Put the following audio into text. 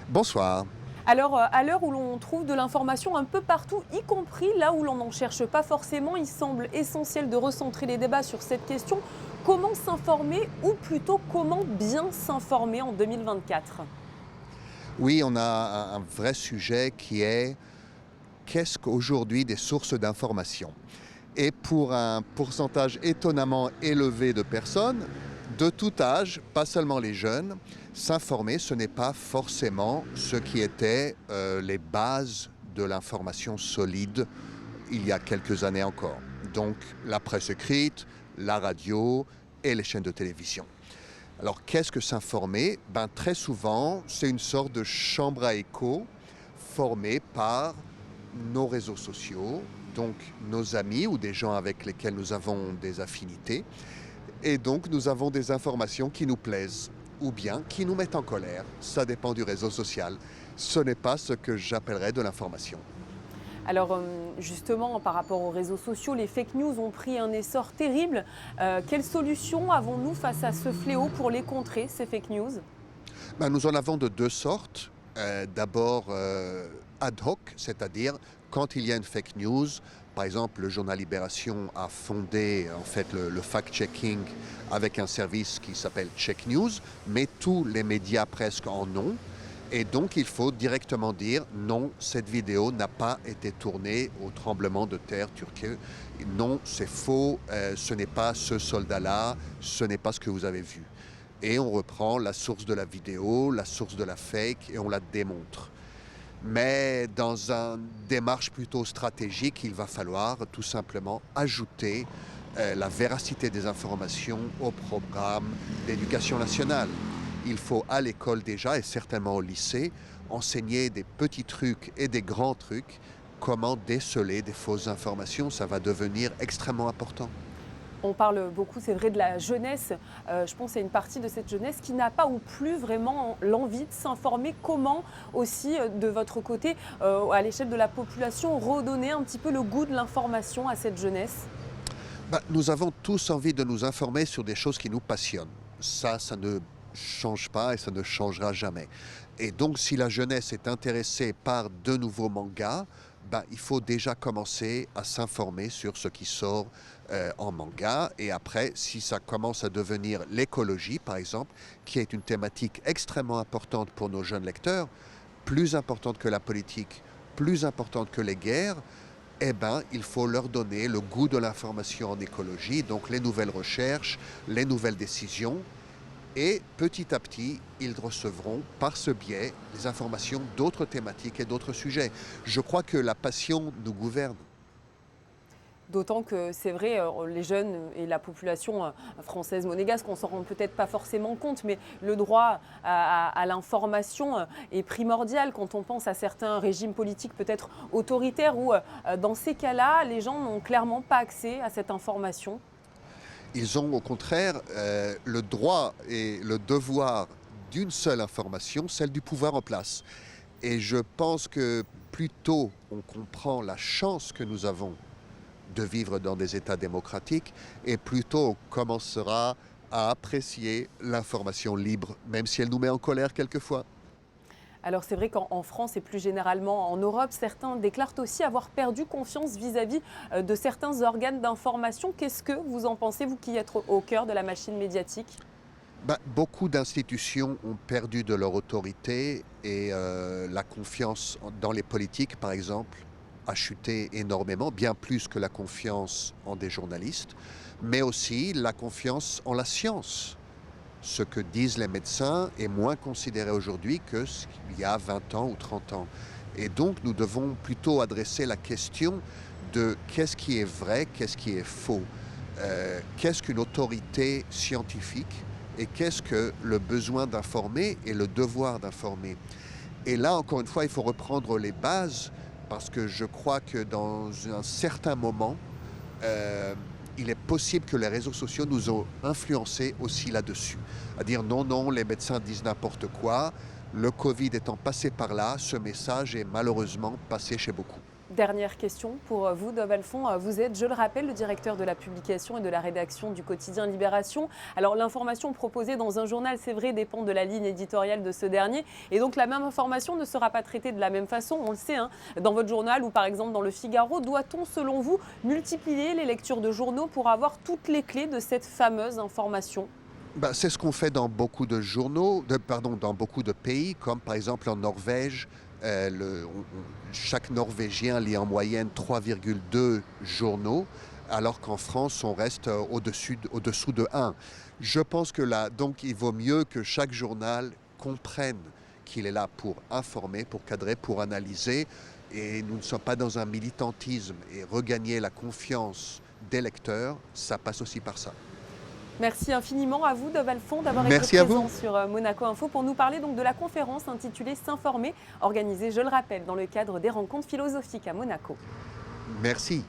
Bonsoir. Alors, à l'heure où l'on trouve de l'information un peu partout, y compris là où l'on n'en cherche pas forcément, il semble essentiel de recentrer les débats sur cette question. Comment s'informer ou plutôt comment bien s'informer en 2024? Oui, on a un vrai sujet qui est qu'est-ce qu'aujourd'hui des sources d'information? Et pour un pourcentage étonnamment élevé de personnes, de tout âge, pas seulement les jeunes, s'informer, ce n'est pas forcément ce qui était les bases de l'information solide il y a quelques années encore. Donc la presse écrite, la radio et les chaînes de télévision. Alors qu'est-ce que s'informer? Très souvent, c'est une sorte de chambre à écho formée par nos réseaux sociaux, donc nos amis ou des gens avec lesquels nous avons des affinités. Et donc nous avons des informations qui nous plaisent ou bien qui nous mettent en colère. Ça dépend du réseau social. Ce n'est pas ce que j'appellerais de l'information. Alors, justement, par rapport aux réseaux sociaux, les fake news ont pris un essor terrible. Quelles solutions avons-nous face à ce fléau pour les contrer, ces fake news? Nous en avons de deux sortes. D'abord ad hoc, c'est-à-dire quand il y a une fake news, par exemple le journal Libération a fondé en fait le fact-checking avec un service qui s'appelle Check News, mais tous les médias presque en ont. Et donc il faut directement dire non, cette vidéo n'a pas été tournée au tremblement de terre turquie. Non, c'est faux, ce n'est pas ce soldat-là, ce n'est pas ce que vous avez vu. Et on reprend la source de la vidéo, la source de la fake et on la démontre. Mais dans une démarche plutôt stratégique, il va falloir tout simplement ajouter la véracité des informations au programme d'éducation nationale. Il faut à l'école déjà et certainement au lycée enseigner des petits trucs et des grands trucs, comment déceler des fausses informations. Ça va devenir extrêmement important. On parle beaucoup, c'est vrai, de la jeunesse. Je pense à une partie de cette jeunesse qui n'a pas ou plus vraiment l'envie de s'informer. Comment aussi, de votre côté, à l'échelle de la population, redonner un petit peu le goût de l'information à cette jeunesse? Nous avons tous envie de nous informer sur des choses qui nous passionnent. Ça ne change pas et ça ne changera jamais. Et donc, si la jeunesse est intéressée par de nouveaux mangas, il faut déjà commencer à s'informer sur ce qui sort en manga. Et après, si ça commence à devenir l'écologie, par exemple, qui est une thématique extrêmement importante pour nos jeunes lecteurs, plus importante que la politique, plus importante que les guerres, il faut leur donner le goût de l'information en écologie, donc les nouvelles recherches, les nouvelles décisions. Et petit à petit, ils recevront par ce biais des informations d'autres thématiques et d'autres sujets. Je crois que la passion nous gouverne. D'autant que c'est vrai, les jeunes et la population française monégasque, on s'en rend peut-être pas forcément compte, mais le droit à l'information est primordial quand on pense à certains régimes politiques peut-être autoritaires où, dans ces cas-là, les gens n'ont clairement pas accès à cette information. Ils ont au contraire le droit et le devoir d'une seule information, celle du pouvoir en place. Et je pense que plus tôt on comprend la chance que nous avons de vivre dans des États démocratiques et plutôt on commencera à apprécier l'information libre, même si elle nous met en colère quelquefois. Alors c'est vrai qu'en France et plus généralement en Europe, certains déclarent aussi avoir perdu confiance vis-à-vis de certains organes d'information. Qu'est-ce que vous en pensez, vous qui êtes au cœur de la machine médiatique? Beaucoup d'institutions ont perdu de leur autorité et la confiance dans les politiques, par exemple, a chuté énormément, bien plus que la confiance en des journalistes, mais aussi la confiance en la science. Ce que disent les médecins est moins considéré aujourd'hui que ce qu'il y a 20 ans ou 30 ans. Et donc nous devons plutôt adresser la question de qu'est-ce qui est vrai, qu'est-ce qui est faux, qu'est-ce qu'une autorité scientifique et qu'est-ce que le besoin d'informer et le devoir d'informer. Et là, encore une fois, il faut reprendre les bases parce que je crois que dans un certain moment, euh, il est possible que les réseaux sociaux nous ont influencés aussi là-dessus. À dire non, non, les médecins disent n'importe quoi. Le Covid étant passé par là, ce message est malheureusement passé chez beaucoup. Dernière question pour vous, Dov Alphon. Vous êtes, je le rappelle, le directeur de la publication et de la rédaction du quotidien Libération. Alors l'information proposée dans un journal, c'est vrai, dépend de la ligne éditoriale de ce dernier. Et donc la même information ne sera pas traitée de la même façon, on le sait, hein. Dans votre journal ou par exemple dans le Figaro, doit-on, selon vous, multiplier les lectures de journaux pour avoir toutes les clés de cette fameuse information ? Ben, c'est ce qu'on fait dans beaucoup de journaux, dans beaucoup de pays, comme par exemple en Norvège. Chaque Norvégien lit en moyenne 3,2 journaux, alors qu'en France, on reste au-dessous de 1. Je pense que là, donc, il vaut mieux que chaque journal comprenne qu'il est là pour informer, pour cadrer, pour analyser. Et nous ne sommes pas dans un militantisme. Et regagner la confiance des lecteurs, ça passe aussi par ça. Merci infiniment à vous, Dov Alphon, d'avoir été Merci à présent vous. sur Monaco Info pour nous parler donc de la conférence intitulée S'informer, organisée, je le rappelle, dans le cadre des rencontres philosophiques à Monaco. Merci.